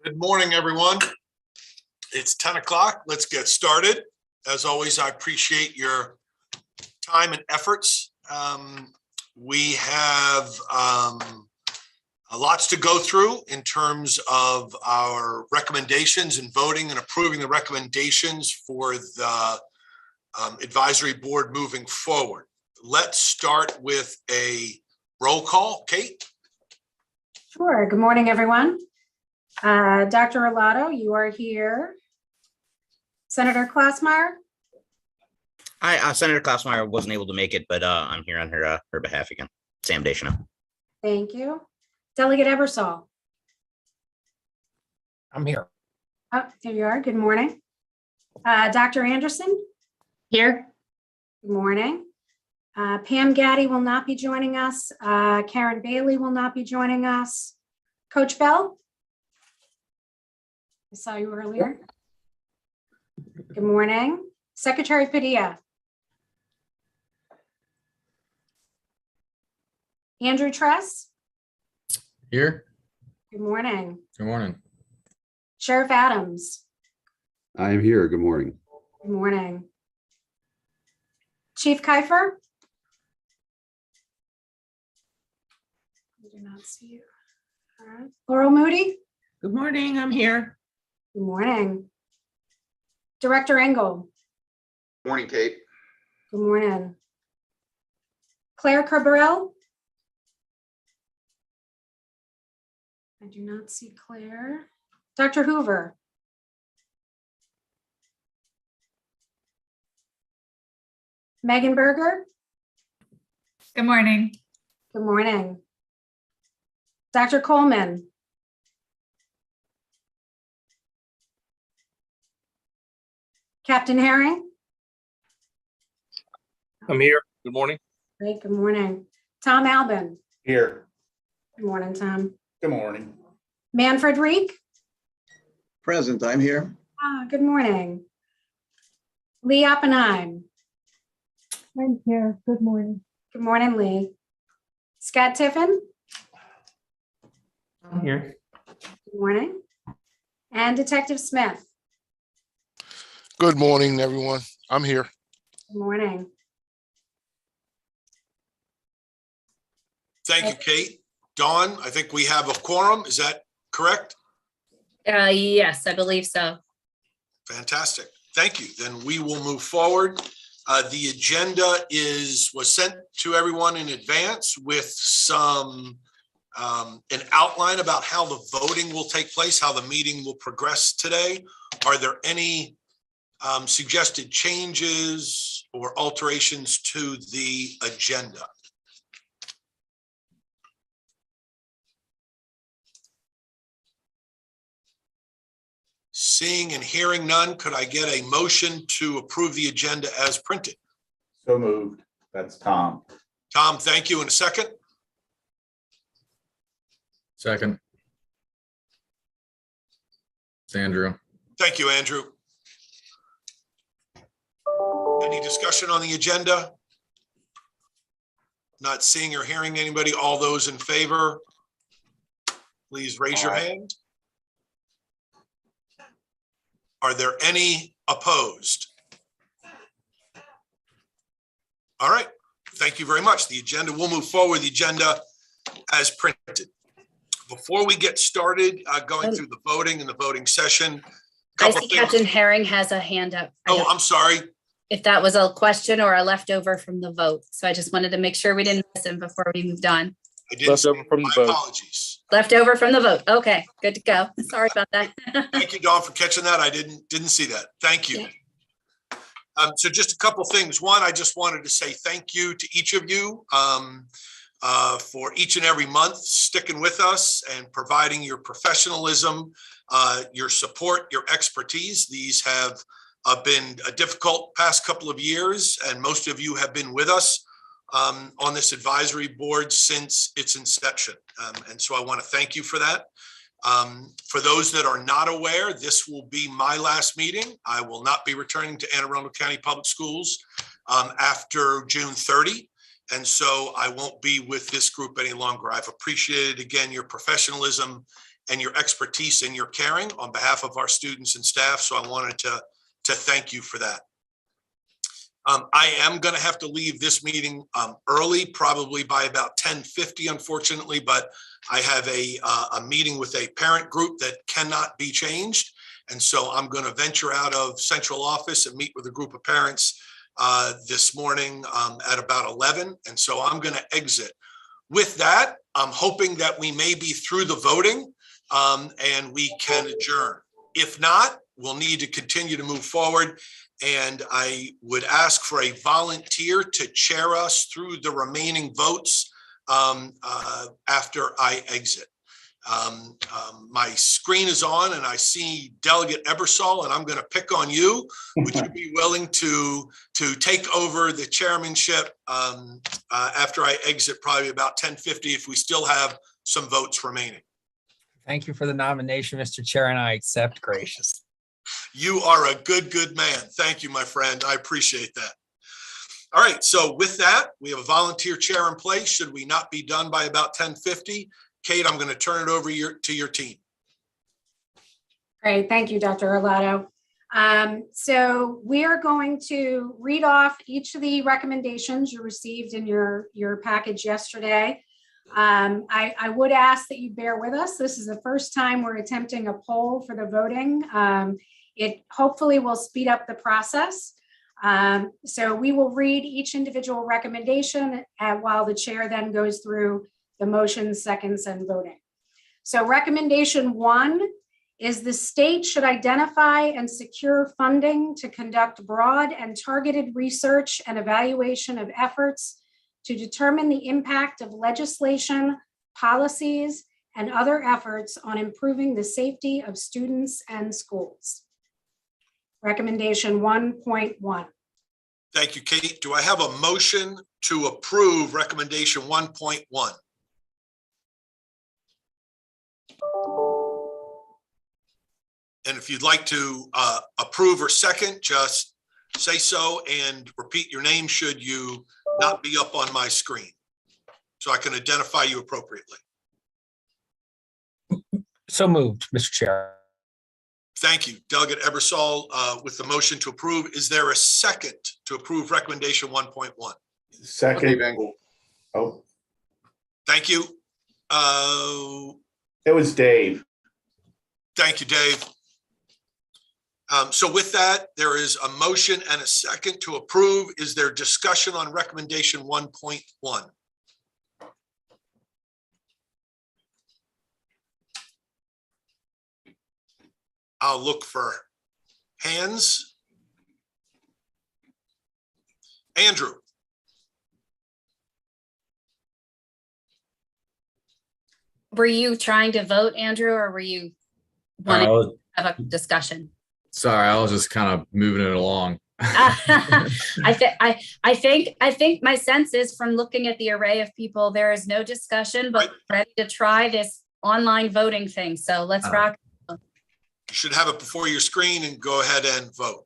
Good morning, everyone. It's 10 o'clock. Let's get started. As always, I appreciate your time and efforts. We have lots to go through in terms of our recommendations and voting and approving the recommendations for the advisory board moving forward. Let's start with a roll call. Kate? Sure. Good morning, everyone. Dr. Arlotto, you are here. Senator Klausmeyer? Hi, Senator Klausmeyer wasn't able to make it, but I'm here on her behalf again. Sam Deschanel. Thank you. Delegate Ebersol? I'm here. Oh, there you are. Good morning. Dr. Anderson? Here. Good morning. Pam Gaddy will not be joining us. Karen Bailey will not be joining us. Coach Bell? I saw you earlier. Good morning. Secretary Padilla? Andrew Tress? Here. Good morning. Good morning. Sheriff Adams? I am here. Good morning. Good morning. Chief Kiefer? I do not see you. All right. Laurel Moody? Good morning. I'm here. Good morning. Director Engel? Morning, Kate. Good morning. Claire Carbarel? I do not see Claire. Dr. Hoover? Megan Berger? Good morning. Good morning. Dr. Coleman? Captain Herring? I'm here. Good morning. Great, good morning. Tom Albin? Here. Good morning, Tom. Good morning. Manfred Reek? Present, I'm here. Good morning. Lee Oppenheim? I'm here. Good morning. Good morning, Lee. Scott Tiffin? I'm here. Good morning. And Detective Smith? Good morning, everyone. I'm here. Good morning. Thank you, Kate. Dawn, I think we have a quorum. Is that correct? Yes, I believe so. Fantastic. Thank you. Then we will move forward. The agenda was sent to everyone in advance with some an outline about how the voting will take place, how the meeting will progress today. Are there any suggested changes or alterations to the agenda? Seeing and hearing none, could I get a motion to approve the agenda as printed? So moved. That's Tom. Tom, thank you. In a second. Second. It's Andrew. Thank you, Andrew. Any discussion on the agenda? Not seeing or hearing anybody. All those in favor, please raise your Aye. hand. Are there any opposed? All right, thank you very much. The agenda, we'll move forward, the agenda as printed. Before we get started, going through the voting and the voting session. I see Captain Herring has a hand up. Oh, I'm sorry. If that was a question or a leftover from the vote. So I just wanted to make sure we didn't miss him before we moved on. I didn't. Leftover from the My vote. apologies. Leftover from the vote. Okay, good to go. Sorry about that. Thank you, Dawn, for catching that. I didn't see that. Thank you. So just a couple things. One, I just wanted to say thank you to each of you for each and every month sticking with us and providing your professionalism, your support, your expertise. These have been a difficult past couple of years, and most of you have been with us on this advisory board since its inception. And so I want to thank you for that. For those that are not aware, this will be my last meeting. I will not be returning to Anne Arundel County Public Schools after June 30. And so I won't be with this group any longer. I've appreciated, again, your professionalism and your expertise and your caring on behalf of our students and staff. So I wanted to thank you for that. I am going to have to leave this meeting early, probably by about 10:50, unfortunately, but I have a meeting with a parent group that cannot be changed. And so I'm going to venture out of central office and meet with a group of parents this morning at about 11. And so I'm going to exit. With that, I'm hoping that we may be through the voting and we can adjourn. If not, we'll need to continue to move forward. And I would ask for a volunteer to chair us through the remaining votes after I exit. My screen is on and I see Delegate Ebersol, and I'm going to pick on you. Would you be willing to take over the chairmanship after I exit, probably about 10:50, if we still have some votes remaining? Thank you for the nomination, Mr. Chair, and I accept gracious. You are a good man. Thank you, my friend. I appreciate that. All right. So with that, we have a volunteer chair in place. Should we not be done by about 10:50? Kate, I'm going to turn it over to your team. Great. Thank you, Dr. Arlotto. So we are going to read off each of the recommendations you received in your package yesterday. I would ask that you bear with us. This is the first time we're attempting a poll for the voting. It hopefully will speed up the process. So we will read each individual recommendation while the chair then goes through the motions, seconds, and voting. So recommendation 1 is the state should identify and secure funding to conduct broad and targeted research and evaluation of efforts to determine the impact of legislation, policies, and other efforts on improving the safety of students and schools. Recommendation 1.1. Thank you, Kate. Do I have a motion to approve recommendation 1.1? And if you'd like to approve or second, just say so and repeat your name should you not be up on my screen, so I can identify you appropriately. So moved, Mr. Chair. Thank you, Delegate Ebersol, with the motion to approve. Is there a second to approve recommendation 1.1? Second. Oh, Thank you. it was Dave. Thank you, Dave. So with that, there is a motion and a second to approve. Is there discussion on recommendation 1.1? I'll look for hands. Andrew. Were you trying to vote, Andrew, or were you wanting to have a discussion? Sorry, I was just kind of moving it along. I think my sense is, from looking at the array of people, there is no discussion, but ready to try this online voting thing. So let's rock. You should have it before your screen and go ahead and vote.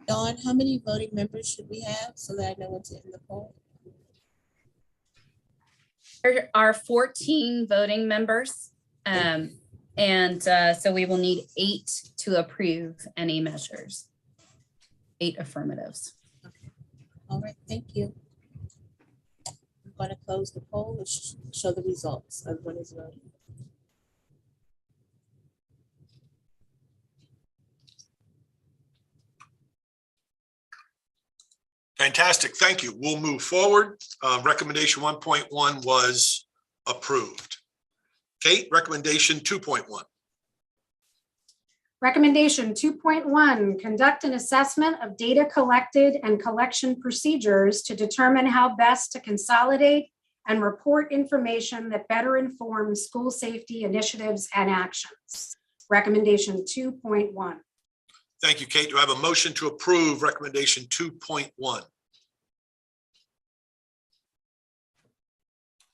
Dawn, how many voting members should we have so that I know what's in the poll? There are 14 voting members. So we will need 8 to approve any measures. 8 affirmatives. Okay. All right, thank you. I'm going to close the poll and show the results of what is voting. Fantastic. Thank you. We'll move forward. Recommendation 1.1 was approved. Kate, recommendation 2.1. Recommendation 2.1, conduct an assessment of data collected and collection procedures to determine how best to consolidate and report information that better informs school safety initiatives and actions. Recommendation 2.1. Thank you, Kate. Do I have a motion to approve recommendation 2.1?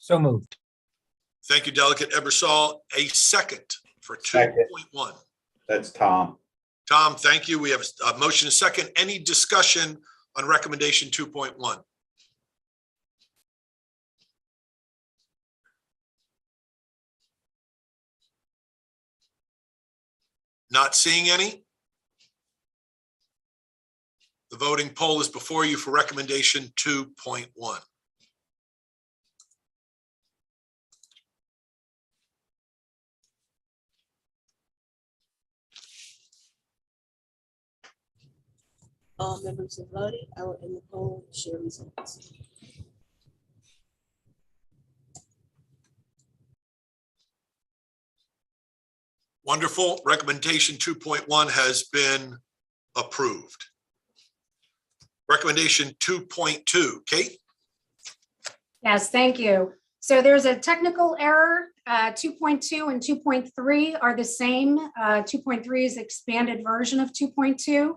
So moved. Thank you, Delegate Ebersol. A second for Second. 2.1. That's Tom. Tom, thank you. We have a motion, a second. Any discussion on recommendation 2.1? Not seeing any? The voting poll is before you for recommendation 2.1. All members have voted. I will end the poll and share results. Wonderful. Recommendation 2.1 has been approved. Recommendation 2.2, Kate? Yes, thank you. So there's a technical error. 2.2 and 2.3 are the same. 2.3 is expanded version of 2.2.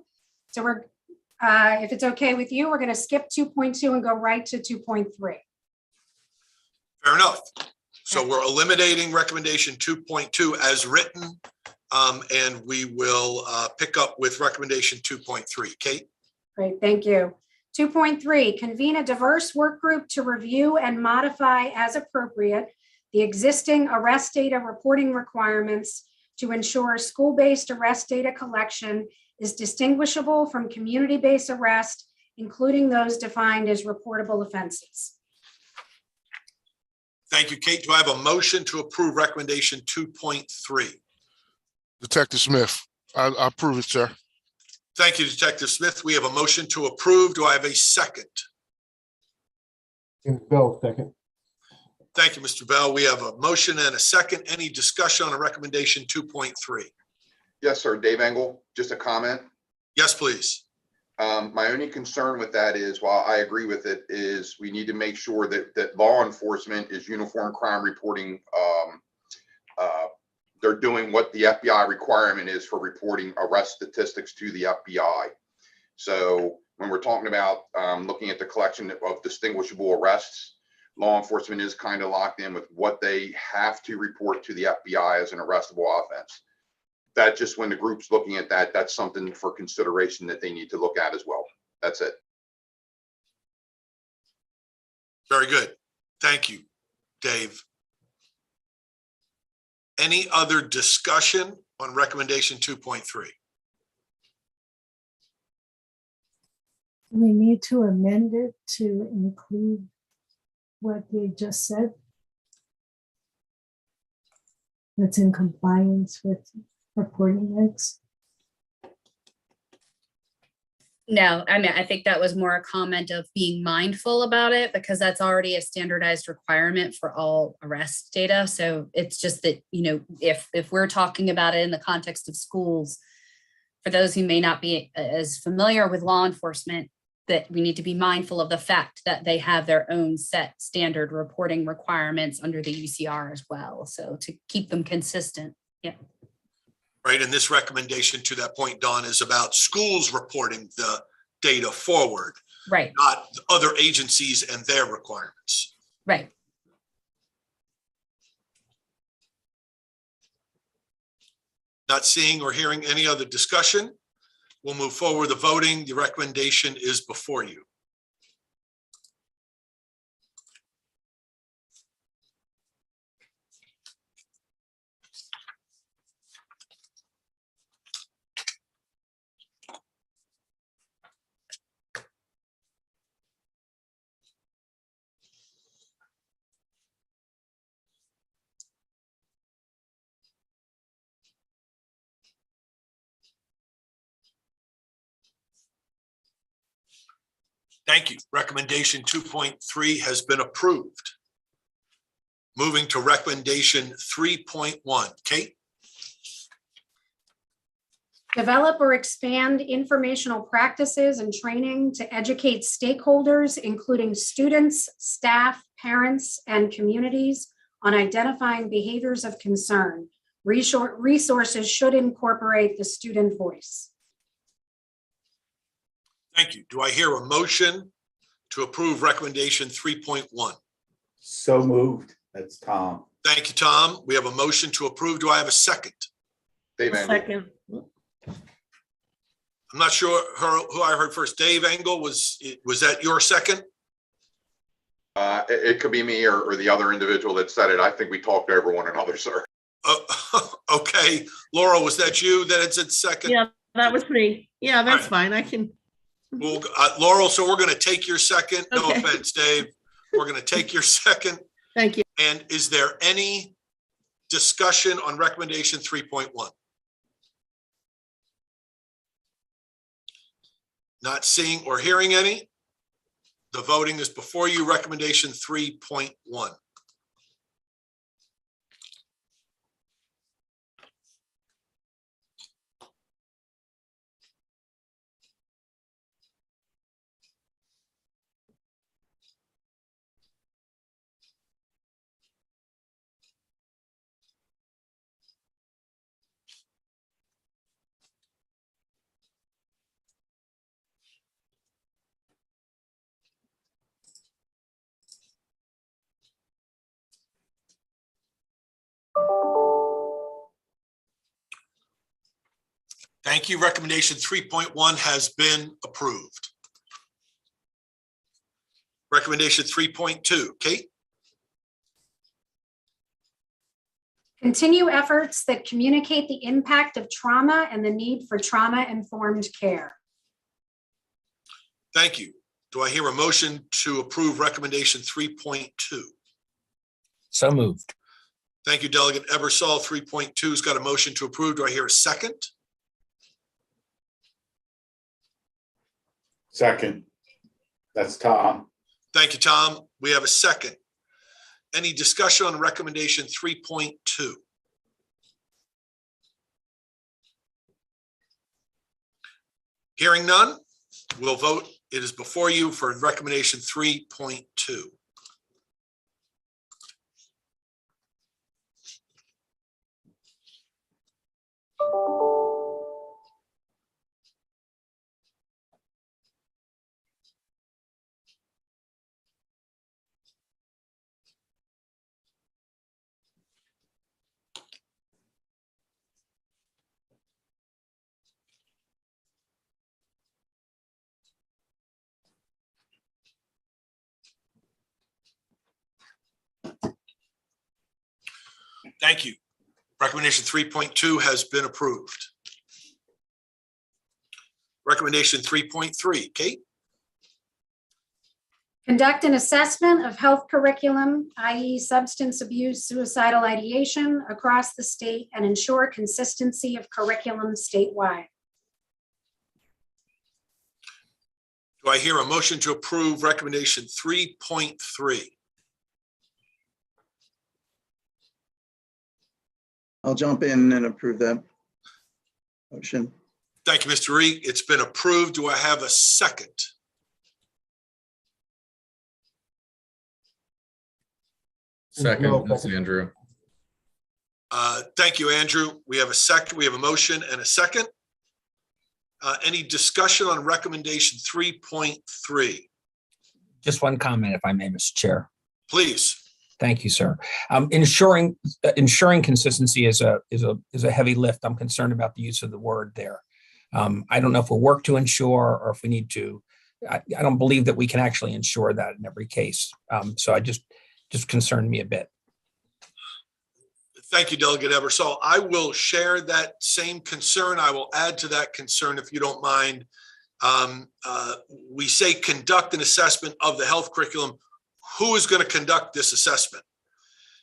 So we're, if it's okay with you, we're going to skip 2.2 and go right to 2.3. Fair enough. So we're eliminating recommendation 2.2 as written, and we will pick up with recommendation 2.3. Kate? Great, thank you. 2.3, convene a diverse work group to review and modify as appropriate the existing arrest data reporting requirements to ensure school-based arrest data collection is distinguishable from community-based arrest, including those defined as reportable offenses. Thank you, Kate. Do I have a motion to approve recommendation 2.3? Detective Smith. I approve it, sir. Thank you, Detective Smith. We have a motion to approve. Do I have a second? Bell, second. Thank you, Mr. Bell. We have a motion and a second. Any discussion on a recommendation 2.3? Yes, sir. Dave Engel, just a comment. Yes, please. My only concern with that is, while I agree with it, is we need to make sure that law enforcement is uniform crime reporting. They're doing what the FBI requirement is for reporting arrest statistics to the FBI. So when we're talking about looking at the collection of distinguishable arrests, law enforcement is kind of locked in with what they have to report to the FBI as an arrestable offense. That just, when the group's looking at that, that's something for consideration that they need to look at as well. That's it. Very good. Thank you, Dave. Any other discussion on recommendation 2.3? We need to amend it to include what they just said. That's in compliance with reporting regs. No, I mean, I think that was more a comment of being mindful about it, because that's already a standardized requirement for all arrest data. So it's just that, you know, if we're talking about it in the context of schools, for those who may not be as familiar with law enforcement, that we need to be mindful of the fact that they have their own set standard reporting requirements under the UCR as well. So to keep them consistent. Yeah. Right, and this recommendation, to that point, Dawn, is about schools reporting the data forward, right? Not other agencies and their requirements. Right. Not seeing or hearing any other discussion. We'll move forward. The voting, the recommendation is before you. Thank you. Recommendation 2.3 has been approved. Moving to recommendation 3.1. Kate? Develop or expand informational practices and training to educate stakeholders, including students, staff, parents, and communities, on identifying behaviors of concern. Resources should incorporate the student voice. Thank you. Do I hear a motion to approve recommendation 3.1? So moved. That's Tom. Thank you, Tom. We have a motion to approve. Do I have a second? Dave Engel. Second. I'm not sure who I heard first. Dave Engel, was that your second? It could be me or the other individual that said it. I think we talked over one another, sir. Okay. Laura, was that you that had said second? Yeah, that was me. Yeah, that's All fine. I can. Well, Laurel, so we're going to take your second. No Okay. offense, Dave. We're going to take your second. Thank you. And is there any discussion on recommendation 3.1? Not seeing or hearing any. The voting is before you. Recommendation 3.1. Thank you. Recommendation 3.1 has been approved. Recommendation 3.2, Kate? Continue efforts that communicate the impact of trauma and the need for trauma-informed care. Thank you. Do I hear a motion to approve recommendation 3.2? So moved. Thank you, Delegate Ebersol. 3.2's got a motion to approve. Do I hear a second? Second. That's Tom. Thank you, Tom. We have a second. Any discussion on recommendation 3.2? Hearing none, we'll vote. It is before you for recommendation 3.2. Thank you. Recommendation 3.2 has been approved. Recommendation 3.3, Kate? Conduct an assessment of health curriculum, i.e. substance abuse, suicidal ideation across the state and ensure consistency of curriculum statewide. Do I hear a motion to approve recommendation 3.3? I'll jump in and approve that motion. Thank you, Mr. Reed. It's been approved. Do I have a second? Second, that's Andrew. Thank you, Andrew. We have a second. We have a motion and a second. Any discussion on recommendation 3.3? Just one comment, if I may, Mr. Chair. Please. Thank you, sir. Ensuring consistency is a heavy lift. I'm concerned about the use of the word there. I don't know if we'll work to ensure or if we need to. I don't believe that we can actually ensure that in every case. So I just concerned me a bit. Thank you, Delegate Ebersol. I will share that same concern. I will add to that concern if you don't mind. We say conduct an assessment of the health curriculum. Who is going to conduct this assessment?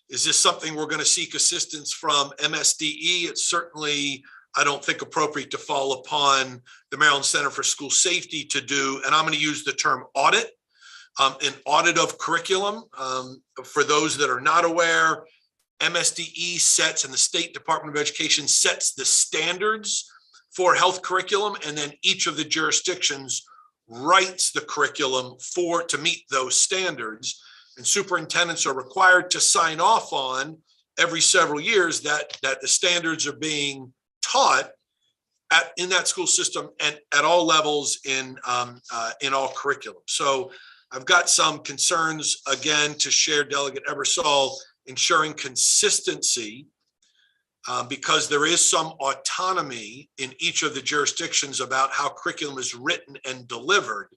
Is this something we're going to seek assistance from MSDE? It's certainly, I don't think, appropriate to fall upon the Maryland Center for School Safety to do, and I'm going to use the term audit, an audit of curriculum. For those that are not aware, MSDE sets and the State Department of Education sets the standards for health curriculum, and then each of the jurisdictions writes the curriculum to meet those standards, and superintendents are required to sign off on every several years that the standards are being taught in that school system and at all levels in all curriculum. So I've got some concerns, again, to share Delegate Ebersol, ensuring consistency because there is some autonomy in each of the jurisdictions about how curriculum is written and delivered,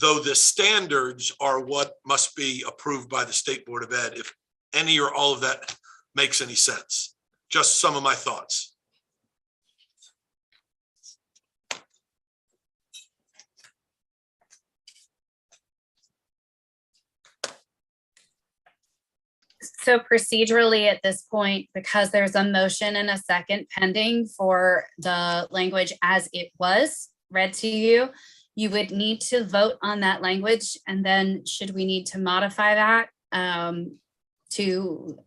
though the standards are what must be approved by the State Board of Ed, if any or all of that makes any sense. Just some of my thoughts. So procedurally at this point, because there's a motion and a second pending for the language as it was read to you, you would need to vote on that language. And then should we need to modify that to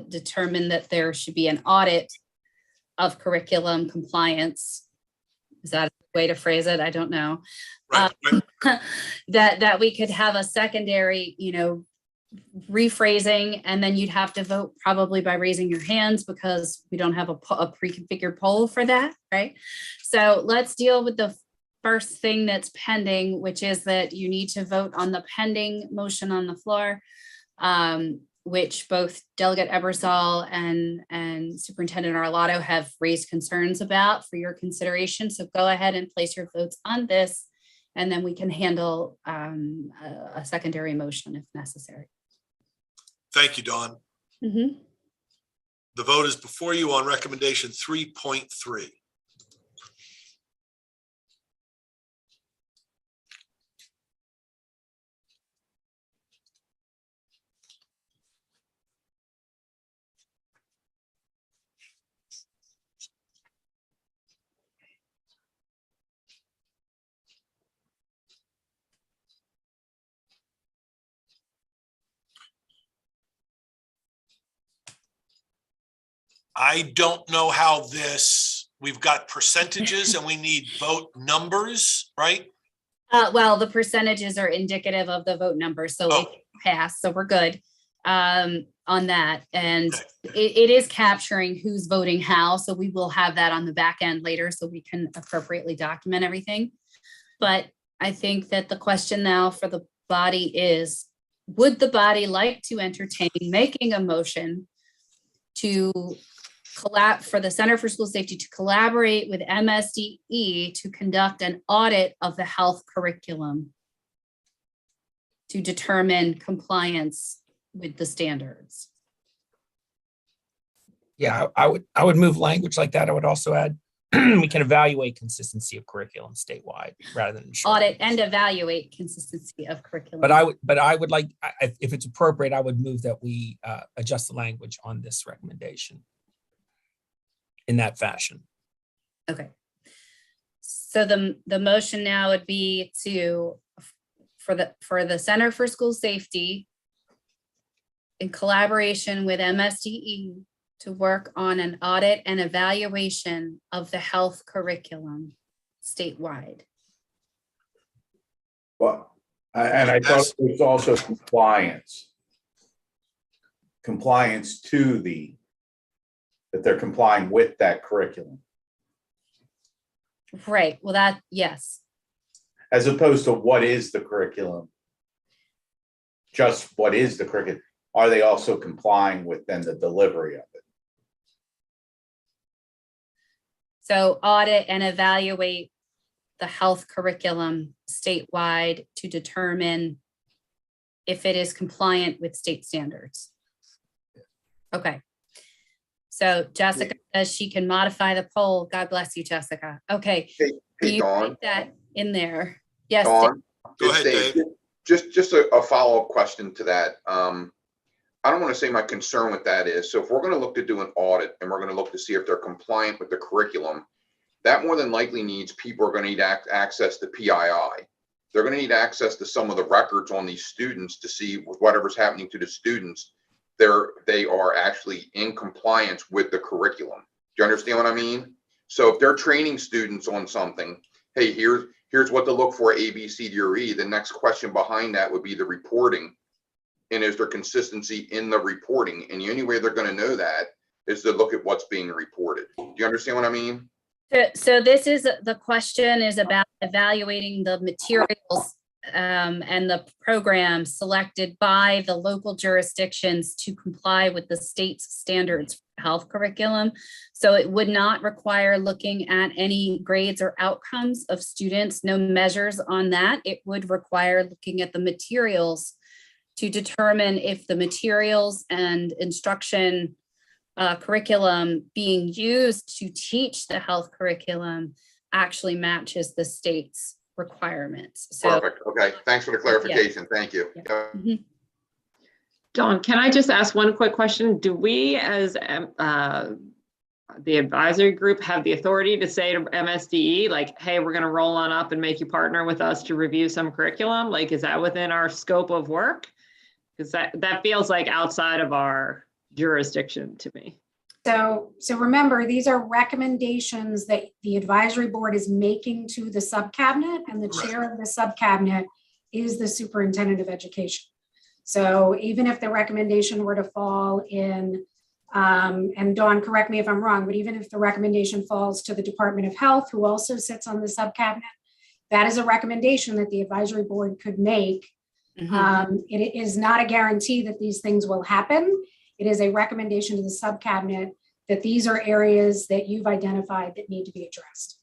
determine that there should be an audit of curriculum compliance? Is that a way to phrase it? I don't know. Right. That we could have a secondary, rephrasing, and then you'd have to vote probably by raising your hands because we don't have a pre-configured poll for that, right? So let's deal with the first thing that's pending, which is that you need to vote on the pending motion on the floor, which both Delegate Ebersol and Superintendent Arlotto have raised concerns about for your consideration. So go ahead and place your votes on this, and then we can handle a secondary motion if necessary. Thank you, Dawn. Mm-hmm. The vote is before you on recommendation 3.3. I don't know how we've got percentages and we need vote numbers, right? Well, the percentages are indicative of the vote numbers, so it passed, so we're good on that. And it is capturing who's voting how, so we will have that on the back end later so we can appropriately document everything. But I think that the question now for the body is, would the body like to entertain making a motion to for the Center for School Safety to collaborate with MSDE to conduct an audit of the health curriculum to determine compliance with the standards? Yeah, I would move language like that. I would also add, we can evaluate consistency of curriculum statewide rather than ensure. Audit and evaluate consistency of curriculum. But I would like, if it's appropriate, I would move that we adjust the language on this recommendation in that fashion. Okay. So the motion now would be for the Center for School Safety in collaboration with MSDE to work on an audit and evaluation of the health curriculum statewide. Well, and I thought it was also compliance to that they're complying with that curriculum. Right. Well, yes. As opposed to what is the curriculum? Just what is the curriculum? Are they also complying with then the delivery of it? So audit and evaluate the health curriculum statewide to determine if it is compliant with state standards. Okay. So Jessica says she can modify the poll. God bless you, Jessica. Okay. Hey, Do you Dawn. write that in there? Yes. Dawn, Go ahead, Dave. Just a follow-up question to that. I don't want to say my concern with that is, so if we're going to look to do an audit and we're going to look to see if they're compliant with the curriculum, that more than likely needs people are going to need access to PII. They're going to need access to some of the records on these students to see whatever's happening to the students. They are actually in compliance with the curriculum. Do you understand what I mean? So if they're training students on something, hey, here's what to look for, A, B, C, D, or E. The next question behind that would be the reporting. And is there consistency in the reporting? And the only way they're going to know that is to look at what's being reported. Do you understand what I mean? So this is, the question is about evaluating the materials and the programs selected by the local jurisdictions to comply with the state's standards for health curriculum. So it would not require looking at any grades or outcomes of students, no measures on that. It would require looking at the materials to determine if the materials and instruction curriculum being used to teach the health curriculum actually matches the state's requirements. So, Perfect. Okay, thanks for the clarification. Thank you. Yeah. Mhm. Dawn, can I just ask one quick question? Do we, as the advisory group, have the authority to say to MSDE, like, hey, we're going to roll on up and make you partner with us to review some curriculum? Like, is that within our scope of work? Because that feels like outside of our jurisdiction to me. So remember, these are recommendations that the advisory board is making to the subcabinet, and the chair of the subcabinet is the superintendent of education. So even if the recommendation were to fall in, and Dawn, correct me if I'm wrong, but even if the recommendation falls to the Department of Health, who also sits on the subcabinet, that is a recommendation that the advisory board could make. It is not a guarantee that these things will happen. It is a recommendation to the subcabinet that these are areas that you've identified that need to be addressed.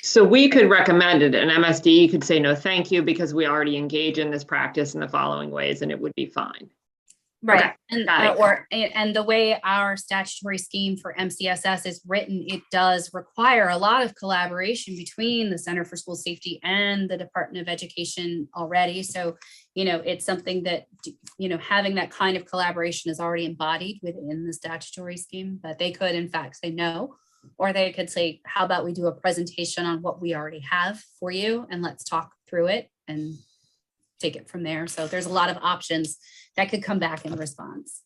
So we could recommend it, and MSDE could say, no, thank you, because we already engage in this practice in the following ways, and it would be fine. Right. Okay, And the way our statutory scheme for MCSS is written, it does require a lot of collaboration between the Center for School Safety and the Department of Education already. So, it's something that, having that kind of collaboration is already embodied within the statutory scheme, but they could in fact say no, or they could say, how about we do a presentation on what we already have for you, and let's talk through it and take it from there. So there's a lot of options that could come back in response.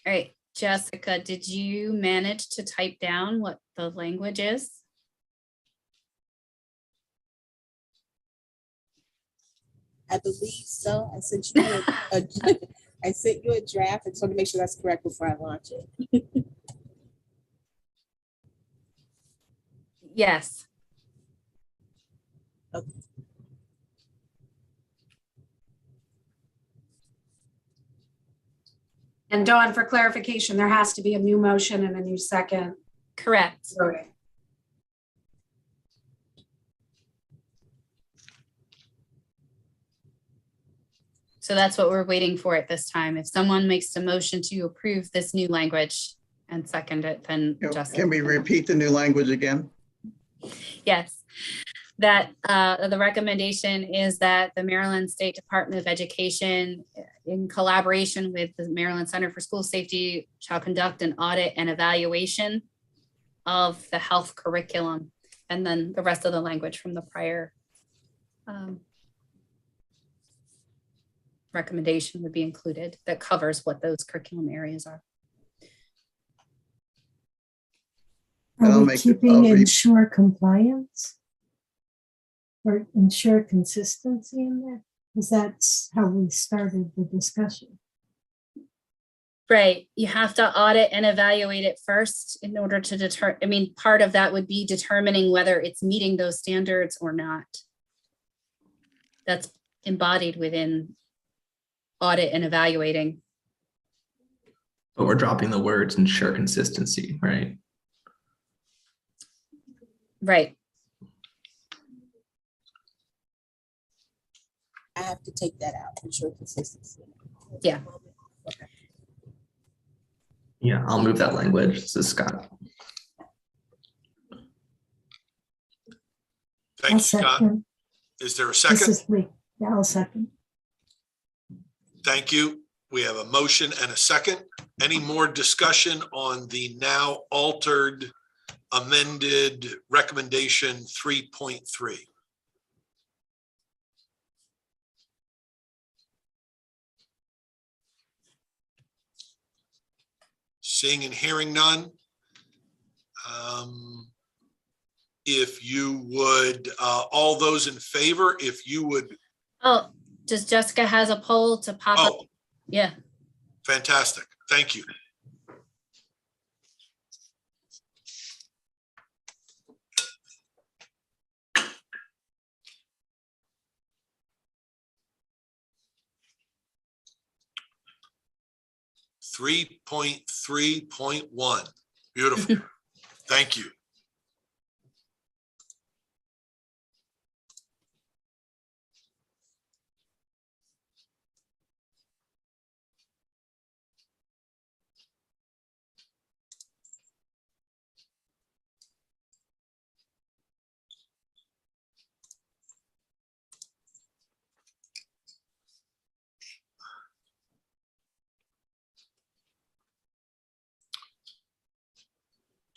All right, Jessica, did you manage to type down what the language is? I believe so. I sent you I sent you a draft. I just want to make sure that's correct before I launch it. Yes. Okay. And Dawn, for clarification, there has to be a new motion and a new second. Correct. Voting. So that's what we're waiting for at this time. If someone makes a motion to approve this new language and second it, then Justin. Can we repeat the new language again? Yes, that the recommendation is that the Maryland State Department of Education, in collaboration with the Maryland Center for School Safety, shall conduct an audit and evaluation of the health curriculum, and then the rest of the language from the prior recommendation would be included that covers what those curriculum areas are. Are we keeping ensure compliance? Or ensure consistency in there? Because that's how we started the discussion. Right, you have to audit and evaluate it first in order to determine, I mean, part of that would be determining whether it's meeting those standards or not. That's embodied within audit and evaluating. But we're dropping the words ensure consistency, right? Right. I have to take that out, ensure consistency. Yeah. Okay. Yeah, I'll move that language. This is Scott. Thank you, Scott. Is there a second? This is Lee. Yeah, I'll second. Thank you. We have a motion and a second. Any more discussion on the now altered, amended recommendation 3.3? Seeing and hearing none. If you would, all those in favor, if you would. Oh, does Jessica has a poll to pop up? Yeah. Fantastic. Thank you. 3.3.1. Beautiful. Thank you.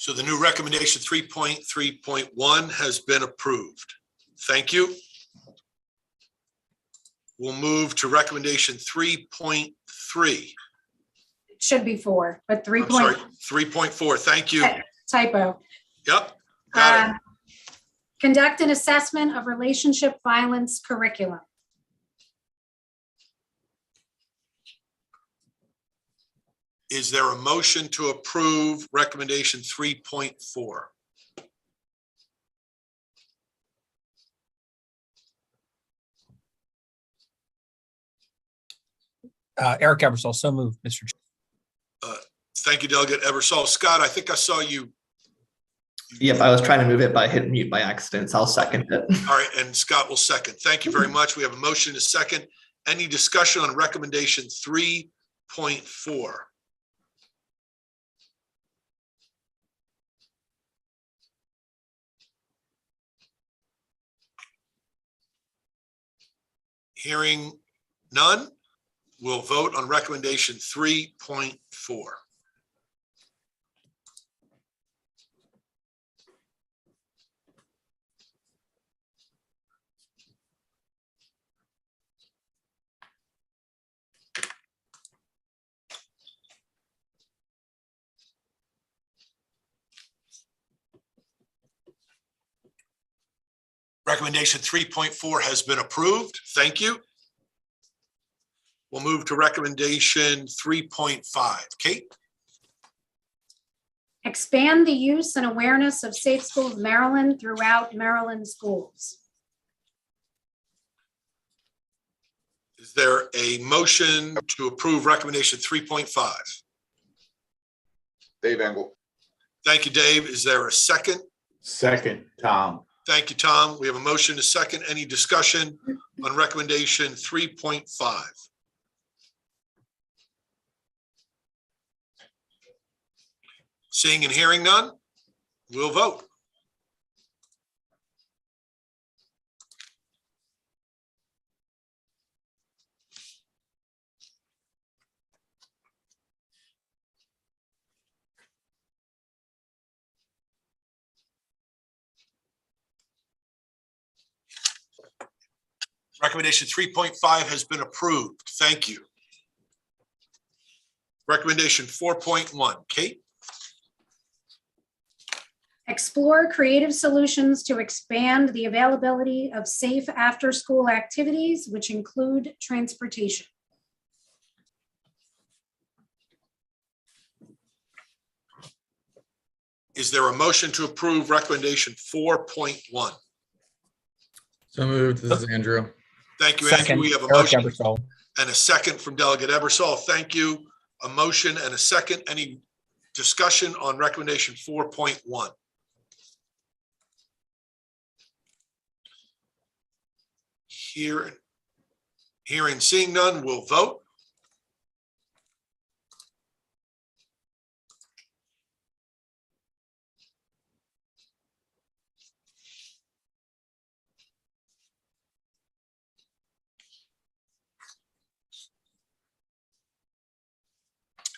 So the new recommendation 3.3.1 has been approved. Thank you. We'll move to recommendation 3.3. It should be 4, but 3. I'm sorry, 3.4. Thank you. Typo. Yep, got it. Conduct an assessment of relationship violence curriculum. Is there a motion to approve recommendation 3.4? Eric Eversole, so moved, Mr. Chair. Thank you, Delegate Eversole. Scott, I think I saw you. Yep, I was trying to move it, but I hit mute by accident, so I'll second it. All right, and Scott will second. Thank you very much. We have a motion to second. Any discussion on recommendation 3.4? Hearing none, we'll vote on recommendation 3.4. Recommendation 3.4 has been approved. Thank you. We'll move to recommendation 3.5. Kate? Expand the use and awareness of Safe Schools Maryland throughout Maryland schools. Is there a motion to approve recommendation 3.5? Dave Engel. Thank you, Dave. Is there a second? Second, Tom. Thank you, Tom. We have a motion to second. Any discussion on recommendation 3.5? Seeing and hearing none, we'll vote. Recommendation 3.5 has been approved. Thank you. Recommendation 4.1. Kate? Explore creative solutions to expand the availability of safe after-school activities, which include transportation. Is there a motion to approve recommendation 4.1? So moved. This is Andrew. Thank you, Second, Andrew. We have a Eric motion Eversole. and a second from Delegate Eversole. Thank you. A motion and a second. Any discussion on recommendation 4.1? Hearing, seeing none, we'll vote.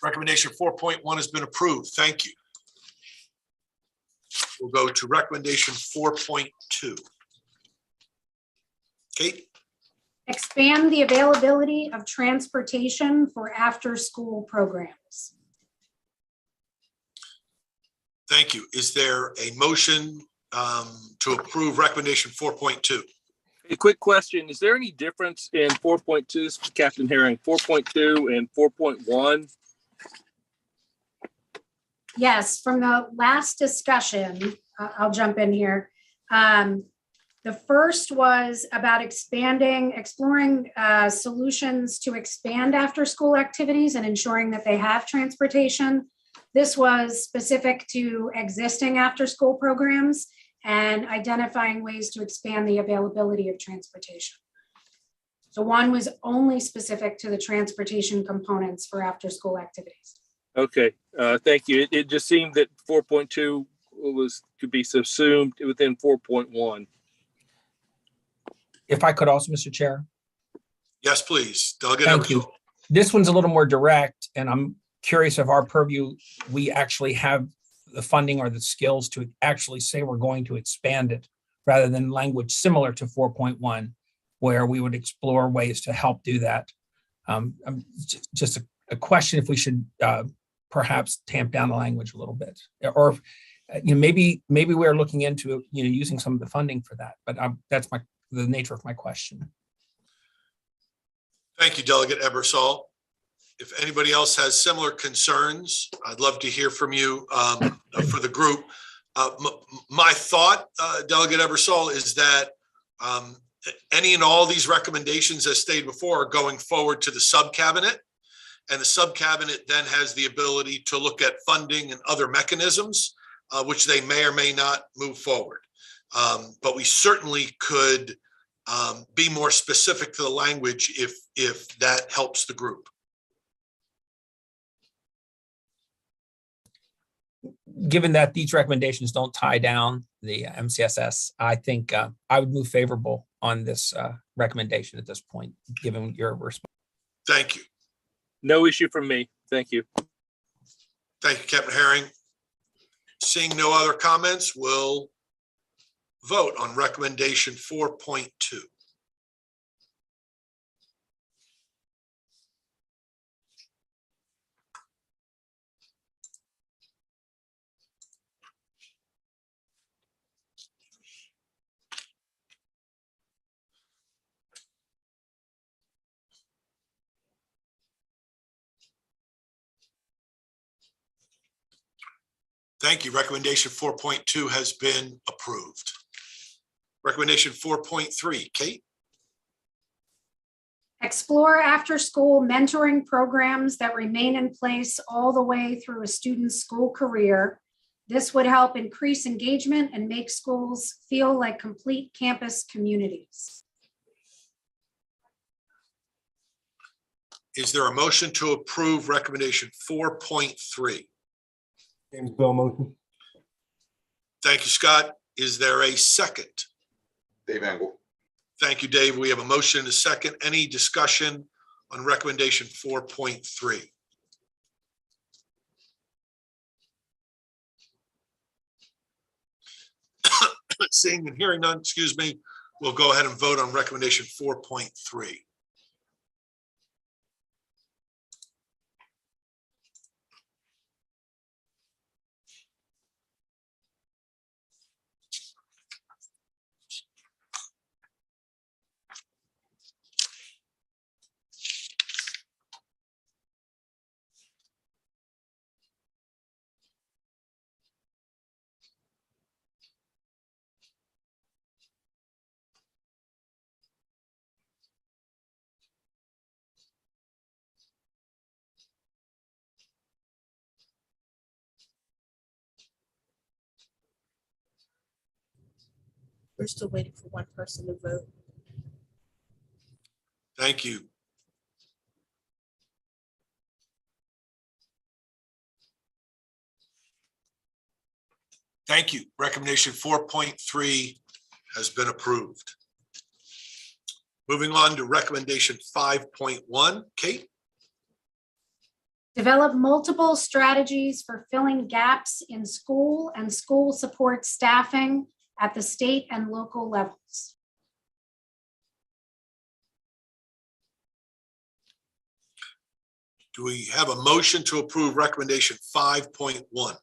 Recommendation 4.1 has been approved. Thank you. We'll go to recommendation 4.2. Kate? Expand the availability of transportation for after-school programs. Thank you. Is there a motion to approve recommendation 4.2? A quick question. Is there any difference in 4.2, Captain Herring, 4.2 and 4.1? Yes, from the last discussion, I'll jump in here. The first was about exploring solutions to expand after-school activities and ensuring that they have transportation. This was specific to existing after-school programs and identifying ways to expand the availability of transportation. So one was only specific to the transportation components for after-school activities. Okay, thank you. It just seemed that 4.2 could be subsumed within 4.1. If I could also, Mr. Chair. Yes, please. Delegate Thank you. Eversole. This one's a little more direct, and I'm curious if our purview, we actually have the funding or the skills to actually say we're going to expand it rather than language similar to 4.1, where we would explore ways to help do that. Just a question if we should perhaps tamp down the language a little bit, or maybe we're looking into using some of the funding for that. But that's the nature of my question. Thank you, Delegate Eversole. If anybody else has similar concerns, I'd love to hear from you for the group. My thought, Delegate Eversole, is that any and all these recommendations, as stated before, are going forward to the sub-cabinet, and the sub-cabinet then has the ability to look at funding and other mechanisms, which they may or may not move forward. But we certainly could be more specific to the language if that helps the group. Given that these recommendations don't tie down the MCSS, I think I would move favorable on this recommendation at this point, given your response. Thank you. No issue from me. Thank you. Thank you, Captain Herring. Seeing no other comments, we'll vote on recommendation 4.2. Thank you. Recommendation 4.2 has been approved. Recommendation 4.3, Kate? Explore after-school mentoring programs that remain in place all the way through a student's school career. This would help increase engagement and make schools feel like complete campus communities. Is there a motion to approve recommendation 4.3? James Bill motion. Thank you, Scott. Is there a second? Dave Engel. Thank you, Dave. We have a motion and a second. Any discussion on recommendation 4.3? Seeing and hearing none, excuse me, we'll go ahead and vote on recommendation 4.3. We're still waiting for one person to vote. Thank you. Thank you. Recommendation 4.3 has been approved. Moving on to recommendation 5.1, Kate? Develop multiple strategies for filling gaps in school and school support staffing at the state and local levels. Do we have a motion to approve recommendation 5.1?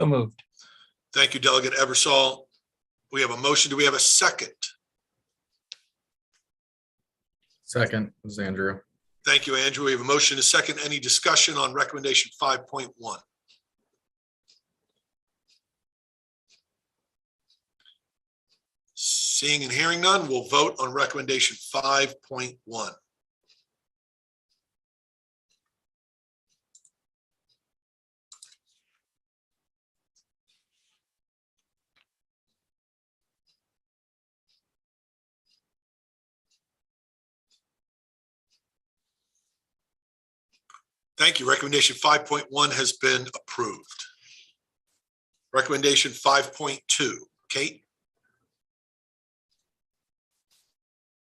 So moved. Thank you, Delegate Eversole. We have a motion. Do we have a second? Second, this is Andrew. Thank you, Andrew. We have a motion, a second. Any discussion on recommendation 5.1? Seeing and hearing none, we'll vote on recommendation 5.1. Thank you. Recommendation 5.1 has been approved. Recommendation 5.2, Kate?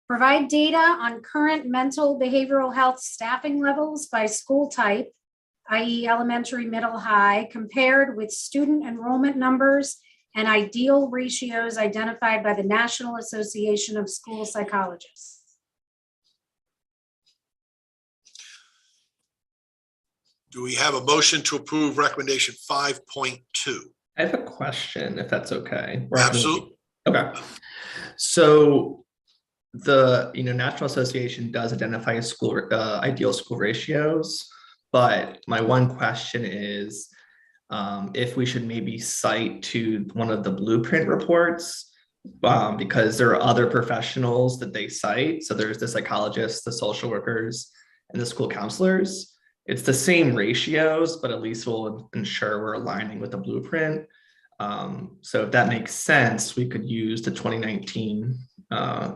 Provide data on current mental behavioral health staffing levels by school type, i.e. elementary, middle, high, compared with student enrollment numbers and ideal ratios identified by the National Association of School Psychologists. Do we have a motion to approve recommendation 5.2? I have a question, if that's okay. Absolutely. Okay. So the National Association does identify school ideal school ratios, but my one question is if we should maybe cite to one of the blueprint reports, because there are other professionals that they cite. So there's the psychologists, the social workers, and the school counselors. It's the same ratios, but at least we'll ensure we're aligning with the blueprint. So if that makes sense, we could use the 2019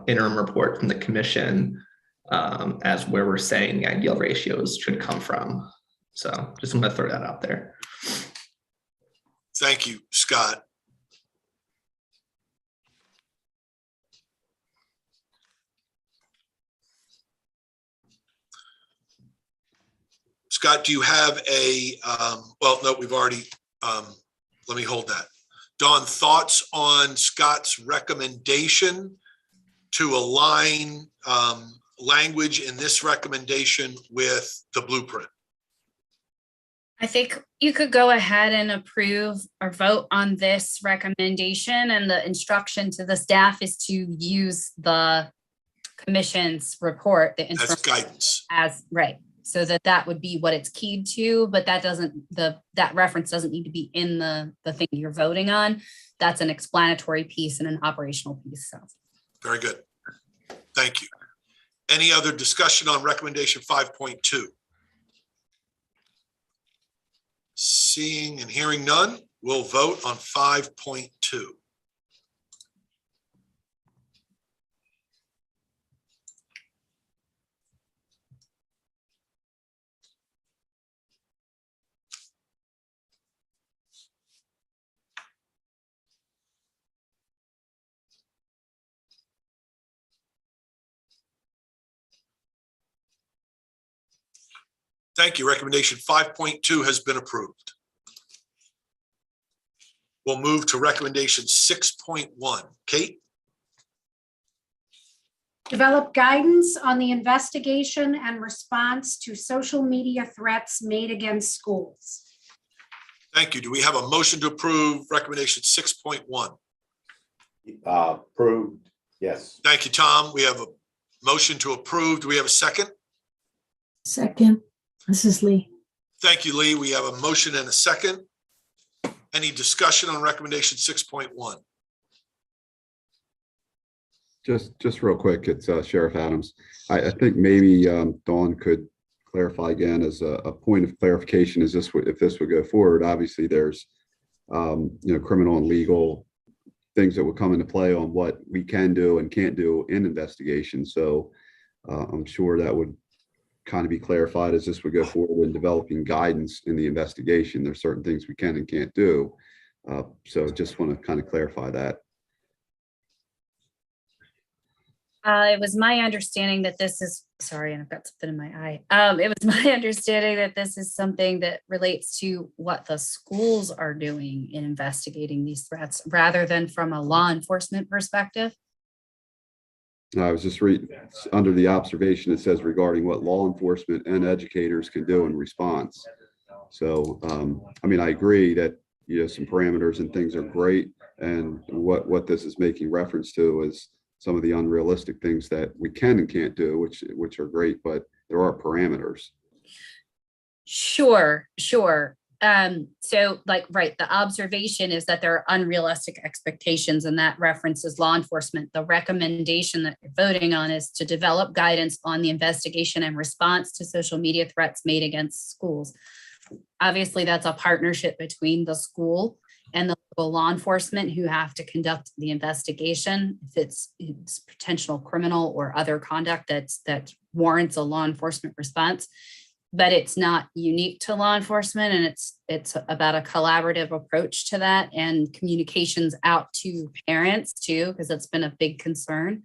interim report from the commission as where we're saying the ideal ratios should come from. So just want to throw that out there. Thank you, Scott. Scott, do you have a, well, no, we've already, let me hold that. Dawn, thoughts on Scott's recommendation to align language in this recommendation with the blueprint? I think you could go ahead and approve or vote on this recommendation, and the instruction to the staff is to use the commission's report. As guidance. As, right. So that would be what it's keyed to, but that doesn't, that reference doesn't need to be in the thing you're voting on. That's an explanatory piece and an operational piece. So. Very good. Thank you. Any other discussion on recommendation 5.2? Seeing and hearing none, we'll vote on 5.2. Thank you. Recommendation 5.2 has been approved. We'll move to recommendation 6.1. Kate? Develop guidance on the investigation and response to social media threats made against schools. Thank you. Do we have a motion to approve recommendation 6.1? Approved, yes. Thank you, Tom. We have a motion to approve. Do we have a second? Second, this is Lee. Thank you, Lee. We have a motion and a second. Any discussion on recommendation 6.1? Just real quick, it's Sheriff Adams. I think maybe Dawn could clarify again as a point of clarification. Is this if this would go forward? Obviously, there's criminal and legal things that would come into play on what we can do and can't do in investigations. So I'm sure that would kind of be clarified as this would go forward in developing guidance in the investigation. There's certain things we can and can't do. So just want to kind of clarify that. It was my understanding that this is, sorry, and I've got something in my eye. It was my understanding that this is something that relates to what the schools are doing in investigating these threats rather than from a law enforcement perspective. I was just reading under the observation, it says regarding what law enforcement and educators can do in response. So, I mean, I agree that, some parameters and things are great. And what this is making reference to is some of the unrealistic things that we can and can't do, which are great, but there are parameters. Sure. So like, right, the observation is that there are unrealistic expectations, and that references law enforcement. The recommendation that you're voting on is to develop guidance on the investigation and response to social media threats made against schools. Obviously, that's a partnership between the school and the local law enforcement who have to conduct the investigation. If it's potential criminal or other conduct that warrants a law enforcement response. But it's not unique to law enforcement, and it's about a collaborative approach to that and communications out to parents too, because that's been a big concern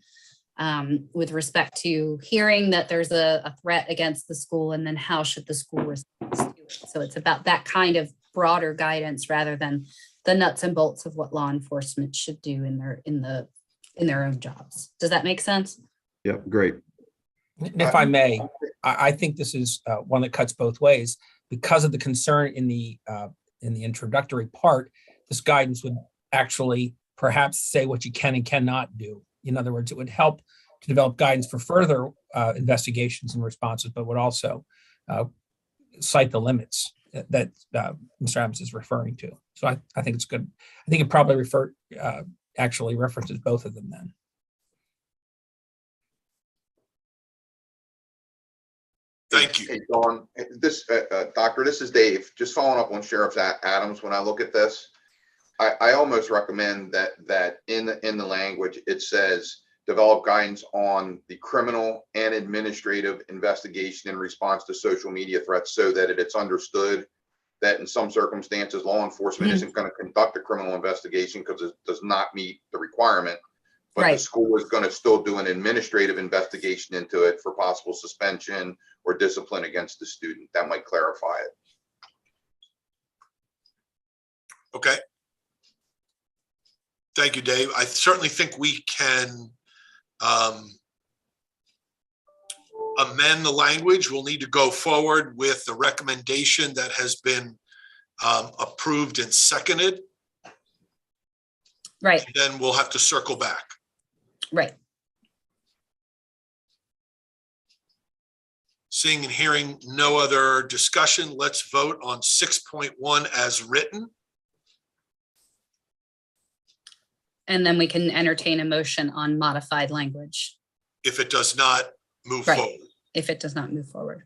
with respect to hearing that there's a threat against the school, and then how should the school respond to it. So it's about that kind of broader guidance rather than the nuts and bolts of what law enforcement should do in their own jobs. Does that make sense? Yep, great. And if I may, I think this is one that cuts both ways because of the concern in the introductory part. This guidance would actually perhaps say what you can and cannot do. In other words, it would help to develop guidance for further investigations and responses, but would also cite the limits that Mr. Adams is referring to. So I think it's good. I think it probably actually references both of them then. Thank you. Hey, Dawn, Doctor, this is Dave. Just following up on Sheriff Adams. When I look at this, I almost recommend that in the language, it says develop guidance on the criminal and administrative investigation in response to social media threats, so that it's understood that in some circumstances, law enforcement isn't going to conduct a criminal investigation because it does not meet the requirement. But the school is going to still do an administrative investigation into it for possible suspension or discipline against the student. That might clarify it. Okay. Thank you, Dave. I certainly think we can amend the language. We'll need to go forward with the recommendation that has been approved and seconded. Right. And then we'll have to circle back. Right. Seeing and hearing no other discussion, let's vote on 6.1 as written. And then we can entertain a motion on modified language. If it does not move forward. If it does not move forward.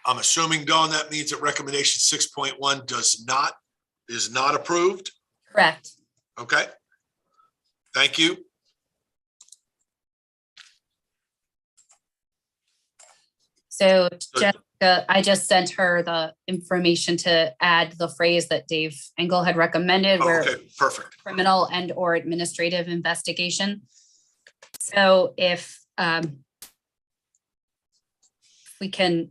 I'm assuming, Dawn, that means that recommendation 6.1 is not approved. Correct. Okay. Thank you. So Jessica, I just sent her the information to add the phrase that Dave Engel had recommended, where okay, perfect. Criminal and or administrative investigation. So if we can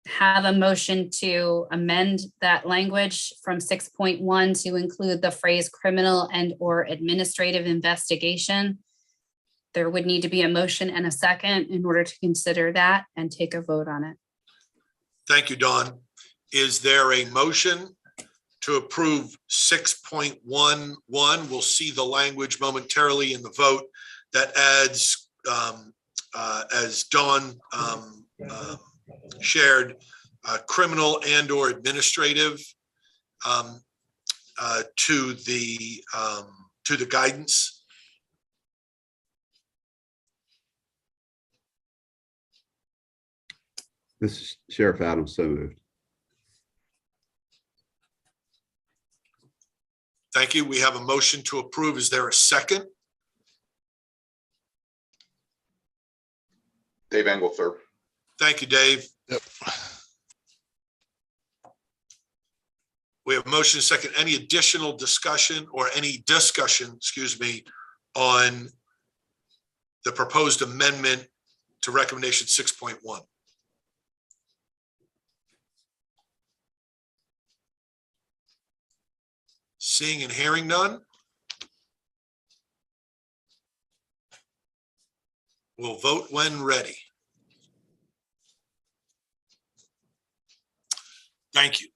have a motion to amend that language from 6.1 to include the phrase criminal and or administrative investigation. There would need to be a motion and a second in order to consider that and take a vote on it. Thank you, Dawn. Is there a motion to approve 6.11? We'll see the language momentarily in the vote that adds, as Dawn shared, criminal and or administrative to the guidance. This is Sheriff Adams, so moved. Thank you. We have a motion to approve. Is there a second? Dave Engel, sir. Thank you, Dave. Yep. We have a motion second. Any additional discussion or any discussion, excuse me, on the proposed amendment to recommendation 6.1? Seeing and hearing none. We'll vote when ready. Thank you.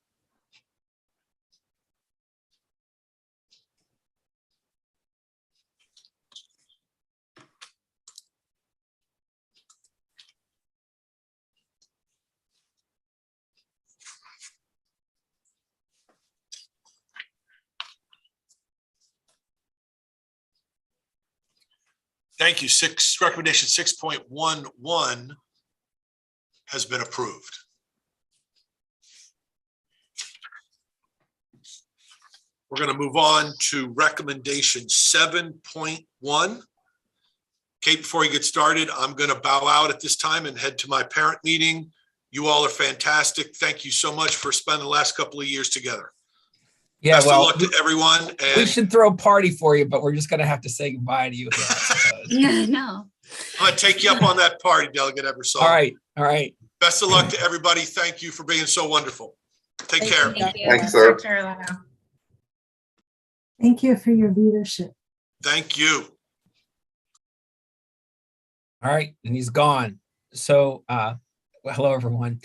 Thank you. Recommendation 6.11 has been approved. We're going to move on to recommendation 7.1. Kate, before you get started, I'm going to bow out at this time and head to my parent meeting. You all are fantastic. Thank you so much for spending the last couple of years together. Yeah, Best well, of luck to everyone. we And should throw a party for you, but we're just going to have to say goodbye to you here, I suppose. No. I'm going to take you up on that party, Delegate Eversole. All right. All right. Best of luck to everybody. Thank you for being so wonderful. Take care. Thank you. Thanks, sir. Thank you for your leadership. Thank you. All right. And he's gone. So, well, hello, everyone.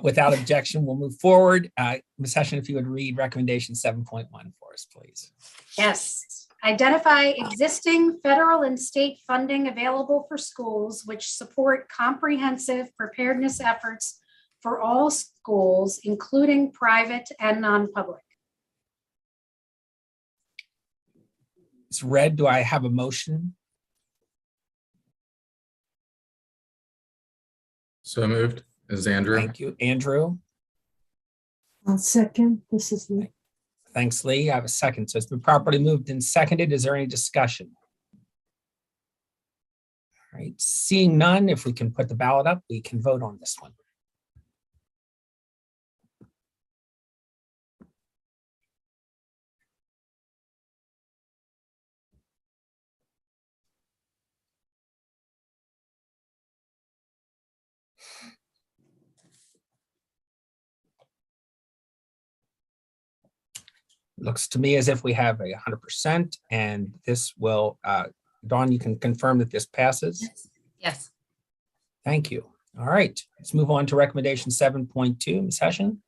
Without objection, we'll move forward. Ms. Hession, if you would read recommendation 7.1 for us, please. Yes. Identify existing federal and state funding available for schools which support comprehensive preparedness efforts for all schools, including private and non-public. It's read. Do I have a motion? So moved. This is Andrew. Thank you, Andrew. I'll second. This is Lee. Thanks, Lee. I have a second. So it's been properly moved and seconded. Is there any discussion? All right. Seeing none, if we can put the ballot up, we can vote on this one. Looks to me as if we have 100%, and this will, Dawn, you can confirm that this passes? Yes. Thank you. All right, let's move on to recommendation 7.2, Ms. Hession.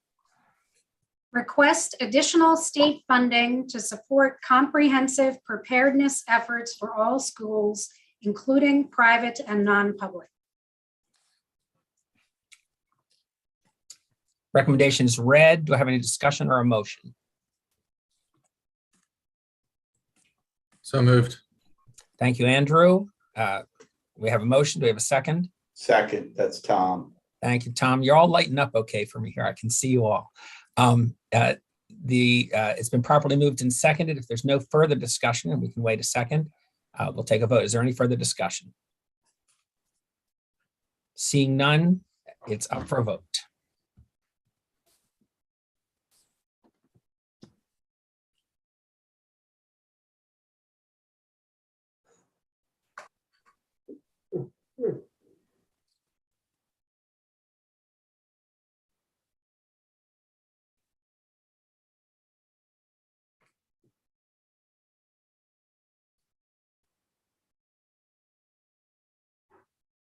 Request additional state funding to support comprehensive preparedness efforts for all schools, including private and non-public. Recommendation is read. Do I have any discussion or a motion? So moved. Thank you, Andrew. We have a motion. Do we have a second? Second, that's Tom. Thank you, Tom. You're all lighting up okay for me here. I can see you all. It's been properly moved and seconded. If there's no further discussion, and we can wait a second, we'll take a vote. Is there any further discussion? Seeing none, it's up for a vote.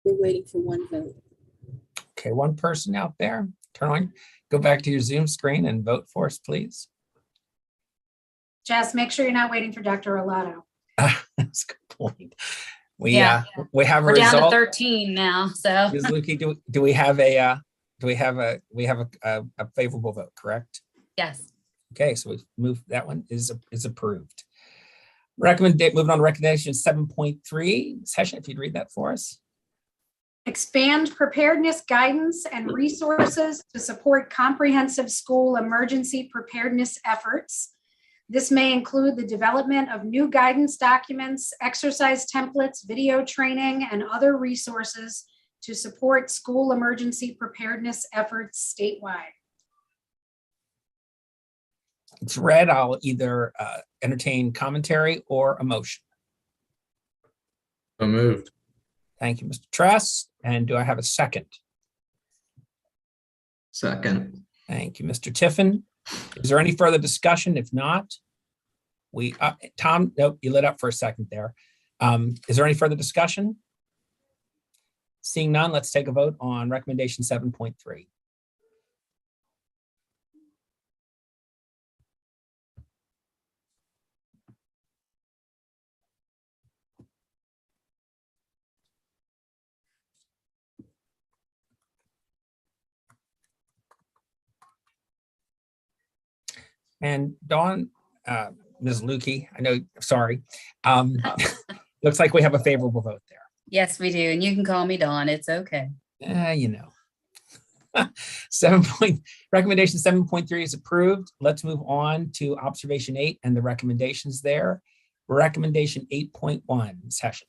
We're waiting for one vote. Okay, one person out there, turn on, go back to your Zoom screen and vote for us, please. Jess, make sure you're not waiting for Dr. Olato. That's a good point. We Yeah. we have a We're down to result. 13 now, so. Ms. Lukey, do we have a favorable vote, correct? Yes. Okay, so we've moved, that one is approved. Moving on to recommendation 7.3, Session, if you'd read that for us. Expand preparedness guidance and resources to support comprehensive school emergency preparedness efforts. This may include the development of new guidance documents, exercise templates, video training, and other resources to support school emergency preparedness efforts statewide. It's read. I'll either entertain commentary or a motion. So moved. Thank you, Mr. Tress. And do I have a second? Second. Thank you, Mr. Tiffin. Is there any further discussion? If not, Tom, nope, you lit up for a second there. Is there any further discussion? Seeing none, let's take a vote on recommendation 7.3. And Dawn, Ms. Lukey, I know, sorry. Looks like we have a favorable vote there. Yes, we do. And you can call me Dawn. It's okay. You know. Recommendation 7.3 is approved. Let's move on to observation 8 and the recommendations there. Recommendation 8.1, session.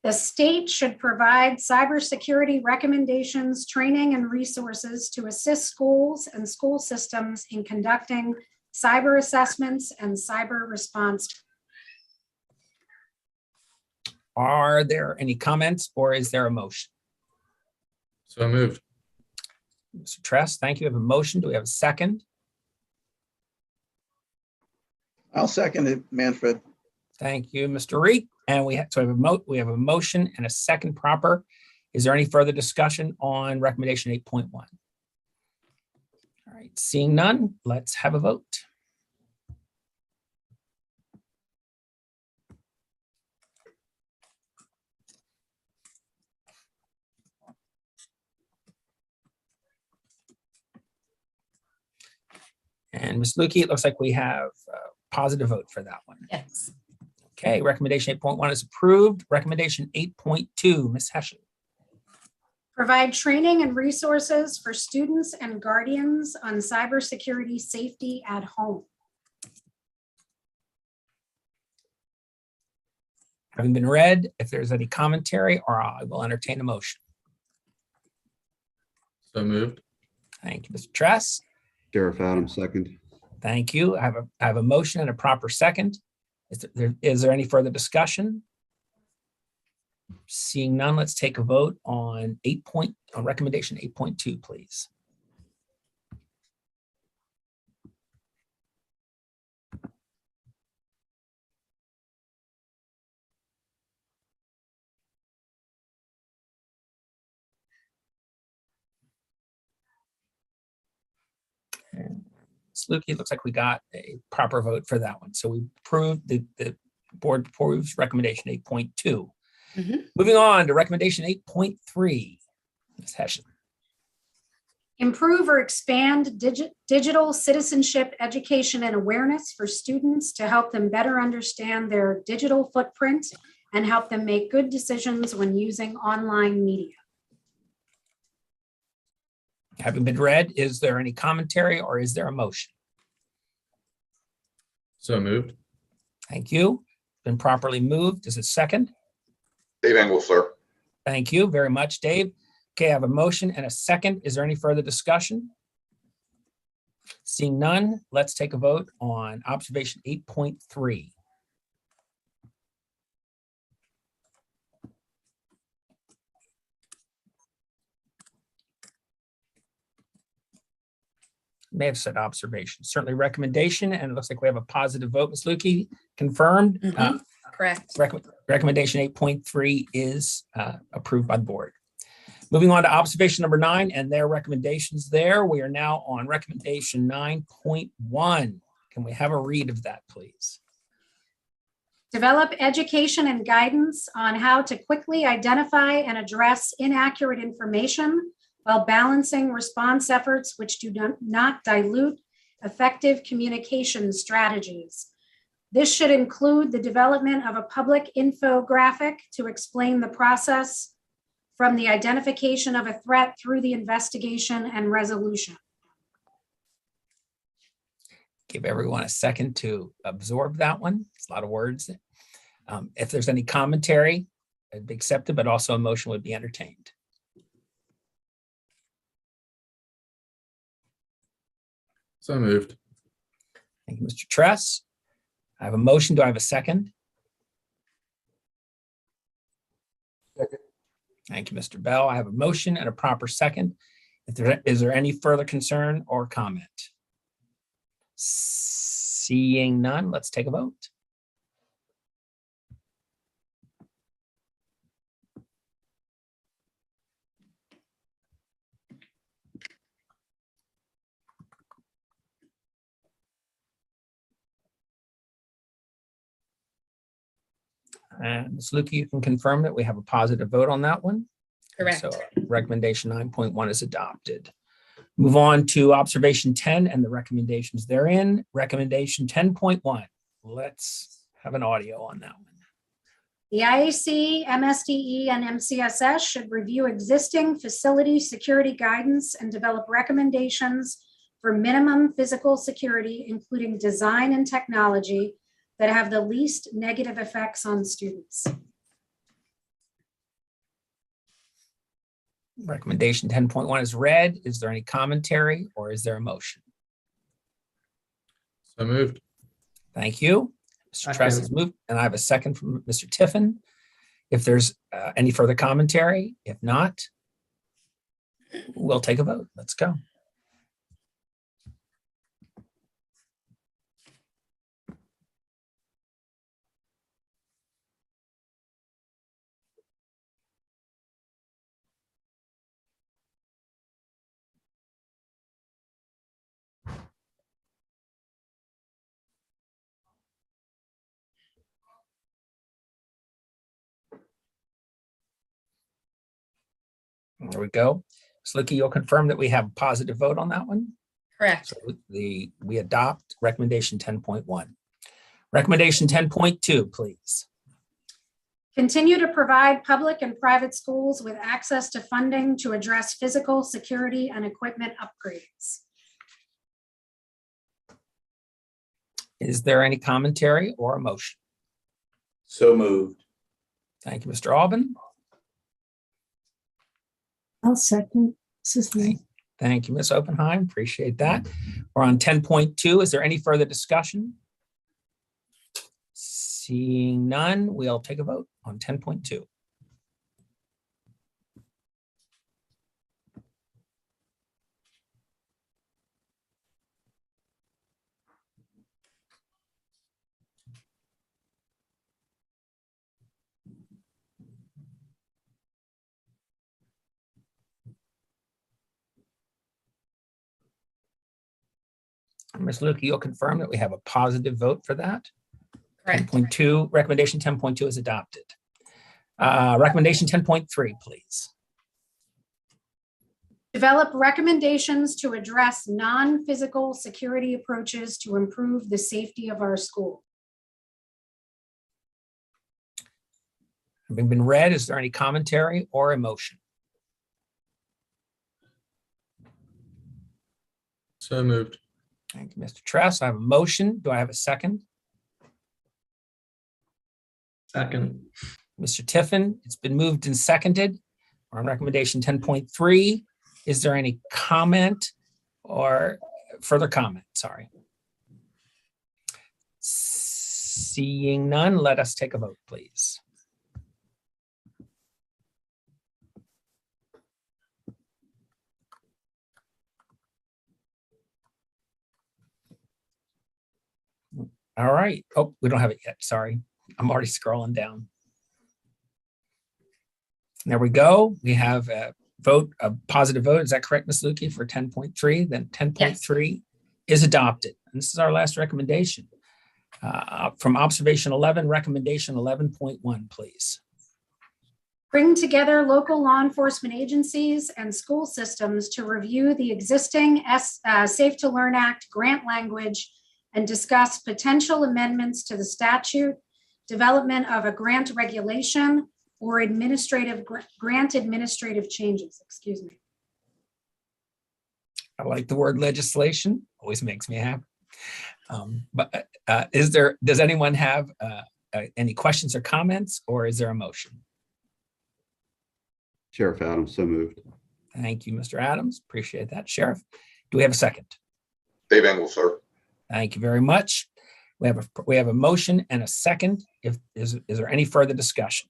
The state should provide cybersecurity recommendations, training, and resources to assist schools and school systems in conducting cyber assessments and cyber response. Are there any comments or is there a motion? So moved. Mr. Tress, thank you. We have a motion. Do we have a second? I'll second it, Manfred. Thank you, Mr. Reek. And we have a motion and a second proper. Is there any further discussion on recommendation 8.1? All right, seeing none, let's have a vote. And Ms. Lukey, it looks like we have a positive vote for that one. Yes. Okay, recommendation 8.1 is approved. Recommendation 8.2, Ms. Hession. Provide training and resources for students and guardians on cybersecurity safety at home. Having been read, if there's any commentary, or I will entertain a motion. So moved. Thank you, Mr. Tress. Sheriff Adams, second. Thank you. I have a motion and a proper second. Is there any further discussion? Seeing none, let's take a vote on recommendation 8.2, please. Ms. Lukey, it looks like we got a proper vote for that one. So we approved the board approves recommendation 8.2. Moving on to recommendation 8.3, Ms. Hession. Improve or expand digital citizenship education and awareness for students to help them better understand their digital footprint and help them make good decisions when using online media. Having been read, is there any commentary or is there a motion? So moved. Thank you. Been properly moved. Is it second? Dave Engel, sir. Thank you very much, Dave. Okay, I have a motion and a second. Is there any further discussion? Seeing none, let's take a vote on observation 8.3. May have said observation, certainly recommendation, and it looks like we have a positive vote. Ms. Lukey, confirmed. Correct. Recommendation 8.3 is approved by the board. Moving on to observation number 9 and their recommendations there. We are now on recommendation 9.1. Can we have a read of that, please? Develop education and guidance on how to quickly identify and address inaccurate information while balancing response efforts which do not dilute effective communication strategies. This should include the development of a public infographic to explain the process from the identification of a threat through the investigation and resolution. Give everyone a second to absorb that one. It's a lot of words. If there's any commentary, it'd be accepted, but also a motion would be entertained. So moved. Thank you, Mr. Tress. I have a motion. Do I have a second? Second. Thank you, Mr. Bell. I have a motion and a proper second. Is there any further concern or comment? Seeing none, let's take a vote. And Ms. Lukey, you can confirm that we have a positive vote on that one. Correct. So recommendation 9.1 is adopted. Move on to observation 10 and the recommendations therein. Recommendation 10.1. Let's have an audio on that one. The IAC, MSDE, and MCSS should review existing facility security guidance and develop recommendations for minimum physical security, including design and technology that have the least negative effects on students. Recommendation 10.1 is read. Is there any commentary or is there a motion? So moved. Thank you. Mr. Tress has moved, and I have a second from Mr. Tiffin. If there's any further commentary, if not, we'll take a vote. Let's go. There we go. Ms. Lukey, you'll confirm that we have a positive vote on that one? Correct. So we adopt recommendation 10.1. Recommendation 10.2, please. Continue to provide public and private schools with access to funding to address physical security and equipment upgrades. Is there any commentary or a motion? So moved. Thank you, Mr. Albin. I'll second. This is me. Thank you, Ms. Oppenheim. Appreciate that. We're on 10.2. Is there any further discussion? Seeing none, we'll take a vote on 10.2. Ms. Lukey, you'll confirm that we have a positive vote for that. Correct. 10.2, recommendation 10.2 is adopted. Recommendation 10.3, please. Develop recommendations to address non-physical security approaches to improve the safety of our school. Having been read, is there any commentary or emotion? So moved. Thank you, Mr. Tress. I have a motion. Do I have a second? Second. Mr. Tiffin, it's been moved and seconded. We're on recommendation 10.3. Is there any comment or further comment? Sorry. Seeing none, let us take a vote, please. All right. Oh, we don't have it yet. Sorry. I'm already scrolling down. There we go. We have a vote, a positive vote. Is that correct, Ms. Lukey, for 10.3? Then 10.3 is adopted. And this is our last recommendation. From observation 11, recommendation 11.1, please. Bring together local law enforcement agencies and school systems to review the existing Safe to Learn Act grant language and discuss potential amendments to the statute, development of a grant regulation, or grant administrative changes, excuse me. I like the word legislation, always makes me happy. Does anyone have any questions or comments, or is there a motion? Sheriff Adams, so moved. Thank you, Mr. Adams. Appreciate that. Sheriff, do we have a second? Dave Engel, sir. Thank you very much. We have a motion and a second. Is there any further discussion?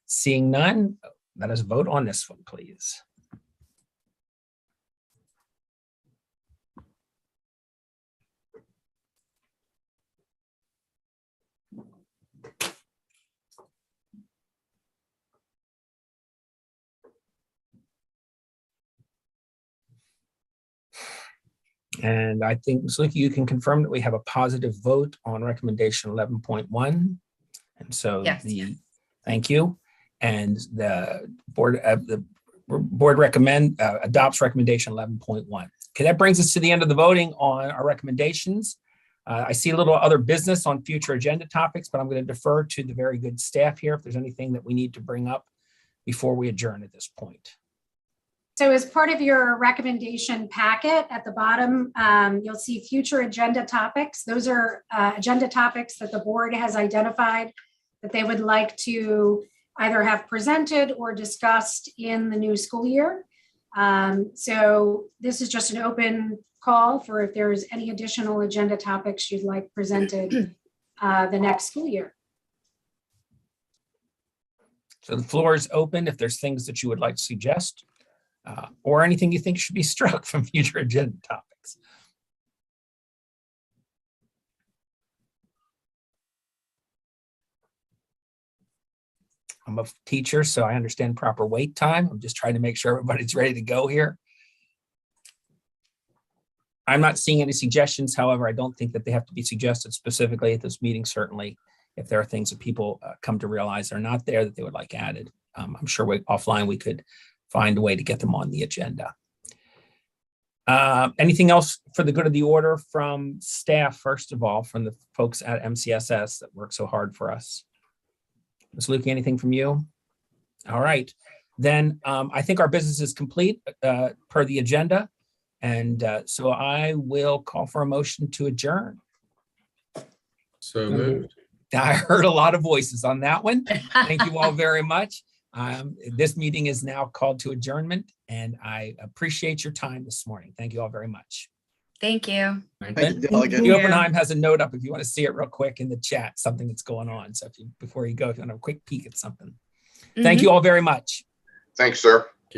Seeing none, let us vote on this one, please. And I think, Ms. Lukey, you can confirm that we have a positive vote on recommendation 11.1. And so Yes. thank you. And the board adopts recommendation 11.1. Okay, that brings us to the end of the voting on our recommendations. I see a little other business on future agenda topics, but I'm going to defer to the very good staff here if there's anything that we need to bring up before we adjourn at this point. So as part of your recommendation packet at the bottom, you'll see future agenda topics. Those are agenda topics that the board has identified that they would like to either have presented or discussed in the new school year. So this is just an open call for if there's any additional agenda topics you'd like presented the next school year. So the floor is open if there's things that you would like to suggest or anything you think should be struck from future agenda topics. I'm a teacher, so I understand proper wait time. I'm just trying to make sure everybody's ready to go here. I'm not seeing any suggestions. However, I don't think that they have to be suggested specifically at this meeting. Certainly, if there are things that people come to realize are not there that they would like added, I'm sure offline we could find a way to get them on the agenda. Anything else for the good of the order from staff, first of all, from the folks at MCSS that work so hard for us? Ms. Lukey, anything from you? All right, then I think our business is complete per the agenda. And so I will call for a motion to adjourn. So moved. I heard a lot of voices on that one. Thank you all very much. This meeting is now called to adjournment, and I appreciate your time this morning. Thank you all very much. Thank you. Thank you, Delegate. Oppenheim has a note up if you want to see it real quick in the chat, something that's going on. So before you go, if you want to have a quick peek at something. Thank you all very much. Thanks, sir.